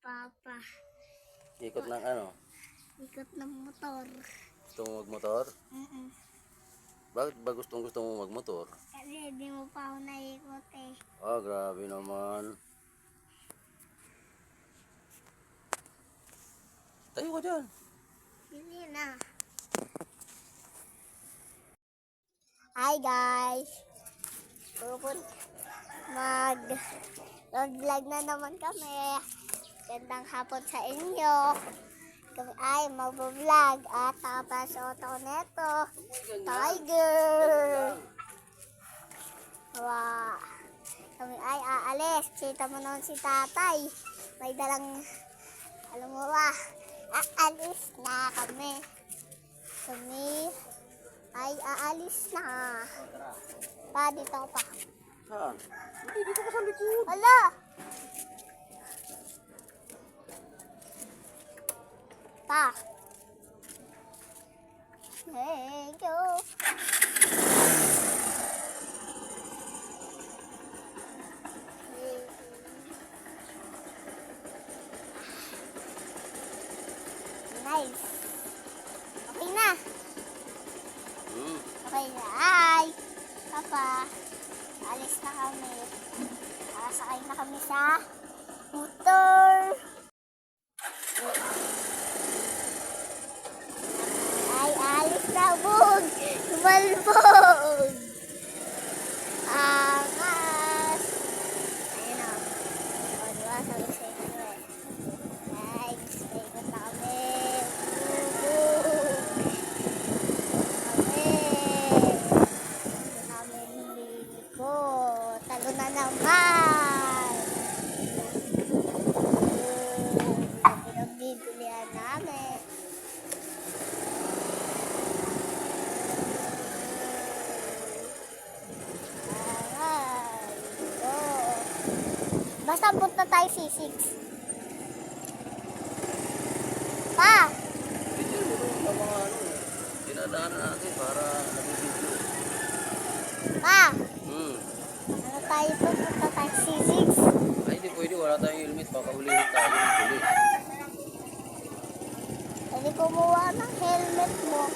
Papa. Ikot ng ano? Ikot ng motor. Gusto mo magmotor? Bakit ba gusto mo magmotor? Kasi di mo pa ako naikot eh. Ah, grabe naman. Tayo ka dyan. Hindi na. Hi guys! Mag-vlog na naman kami. Gandang hapon sa inyo. Kami ay mag-vlog at nakapasok ako neto. Tiger! Wow! Kami ay aalis. Kita mo naman si tatay. May dalang, alam mo ba, aalis na kami. Kami ay aalis na. Pa, dito ako pa. Saan? Hindi, dito ka sa likod. Hala! Pa. Thank you. Nice. Okay na. Okay na. Hi. Papa. Alis na kami. Sakay na kami sa motor. Ay, alis na, bug. Malbog. Angas. Ayun o. O, diba? Sabi sa inyo eh. Guys, paikot na kami. Talo na naman. Pinagbibilihan namin. Basta punta tayo C6. Pa! Video mo doon ng mga ano. Dinadaanan natin para nabibidyo. Pa! Hmm. Ano tayo po? Punta tayo C6. Ay, hindi pwede. Wala tayong helmet. Baka ulihin tayo ng pulis. Pwede kumuha ng helmet mo.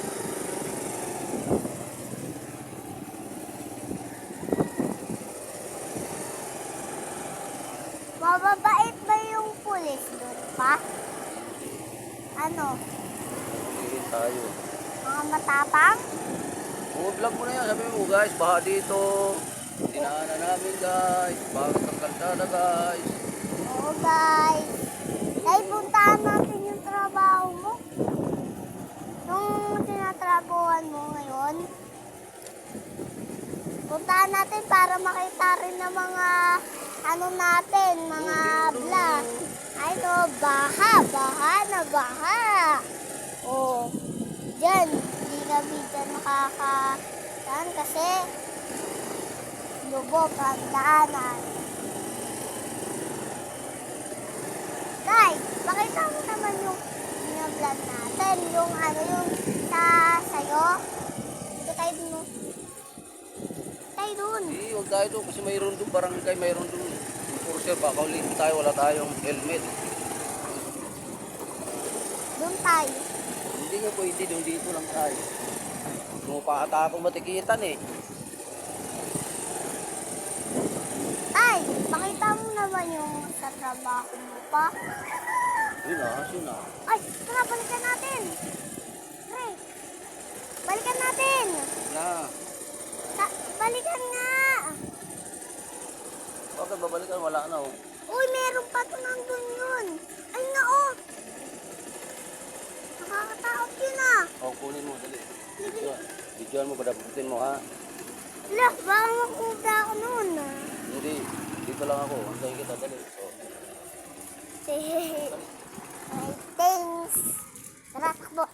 Mababait ba yung pulis doon pa? Ano? Ulihin tayo. Mga matapang? Vlog mo na yan. Sabi mo guys, baha dito. Dinaanan namin guys. Bakit ang kalsada guys? Oo guys. Ay, puntaan natin yung trabaho mo. Yung tinatrabuhan mo ngayon. Puntaan natin para makita rin ng mga ano natin, mga vlog. Ay no, baha na baha. Oh, dyan. Hindi kami dyan makakataan kasi lubog ang daanan. Guys, pakita mo naman yung vlog natin. Yung ano yung sa'yo. Ito tayo dun. Tayo dun. Hindi, huwag tayo doon kasi mayroon doon barangay, mayroon doon enforcer. Baka ulihin tayo, wala tayong helmet. Dun tayo. Hindi nga pwede, doon dito lang tayo. Pumapata akong matikitan eh. Ay, pakita mo naman yung sa trabaho mo pa. Yun na. Ay, tara, balikan natin. Pre, balikan natin. Na. Balikan nga. Bakit babalikan? Wala na oh. Uy, meron pa ito nandun yun. Ay nga oh. Nakakatakot yun ah. Oh, kunin mo, dali. Videoan mo, padaputin mo ha. Wala, baka makubra ako noon ah. Hindi, dito lang ako. Antayin kita, dali. Oh. Ay, thanks. Tara, takbo.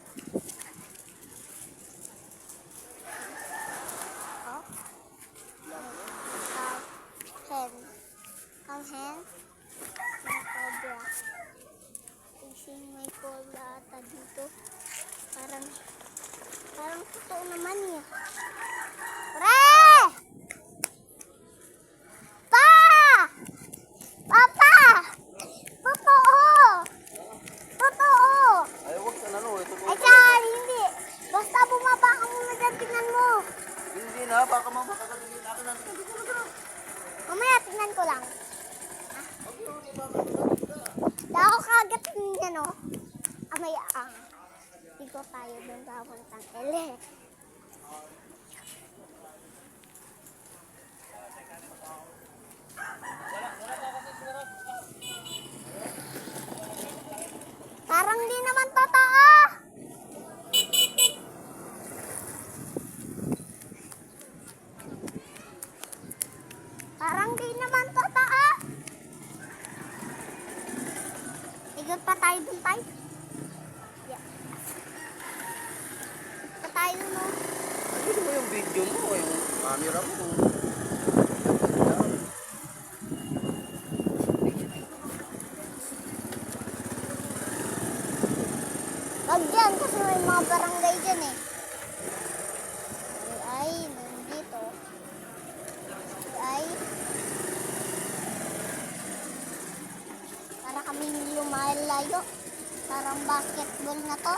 Oh. Come hen. May cobra. Ising may cobra ata dito. Parang totoo naman niya. Pre! Pa! Papa! Totoo! Ako kagat niya, no? May ang. Hindi ko tayo doon papuntang elek. Parang di naman totoo. Parang di naman totoo. Ikot pa tayo dun tayo. Yeah. Ikot pa tayo, no? Ayun mo yung video mo, yung camera mo. Wag dyan kasi may mga barangay dyan eh. Ay, nandito. Ay. Para kami lumalayo. Parang basketball na to.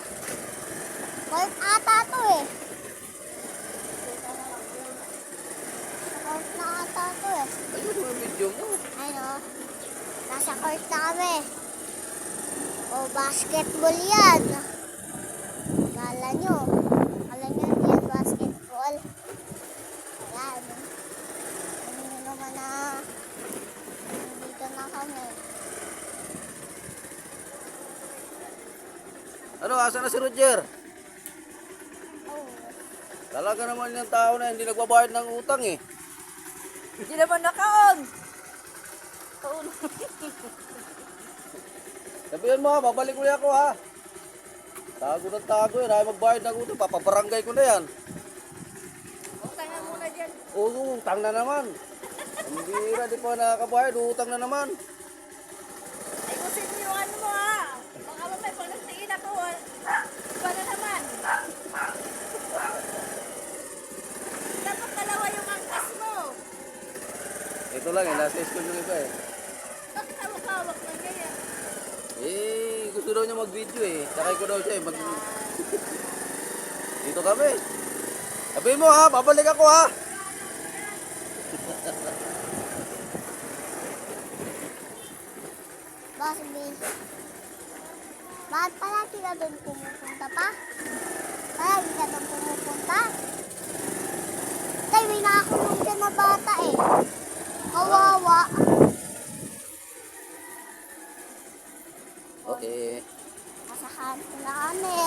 Court ata to eh. Court na ata to eh. Ayun mo yung video mo. Ay no. Nasa court na kami. O basketball yan. Kala nyo hindi yan basketball. Ayan. Ano nyo naman na nandito na kami. Ano, asa na si Roger? Oh. Talaga naman yung tao na hindi nagbabayad ng utang eh. Hindi naman nakaon. Kaon. Sabihan mo ha, babalik ulit ako ha. Tago ng tago yun, ayaw magbayad ng utang, papabarangay ko na yan. Utang na muna dyan. Oo, utang na naman. Hindi di pa nakakabayad, utang na naman. Ayusin mo yung ano mo ha. Baka mamay pag nagtiin ako, iba na naman. Dapat dalawa yung angkas mo. Ito lang eh, nasa school yung iba eh. Bakit hawak-hawak na ganyan? Eh, gusto daw niya mag-video eh. Sakay ko daw siya eh. Dito kami. Sabihin mo ha, babalik ako ha. Boss B. Bakit palagi ka doon pumupunta pa? Palagi ka doon pumupunta? Tay, may nakakulong dyan na bata eh. Kawawa. Okay. Nasa kanto na kami.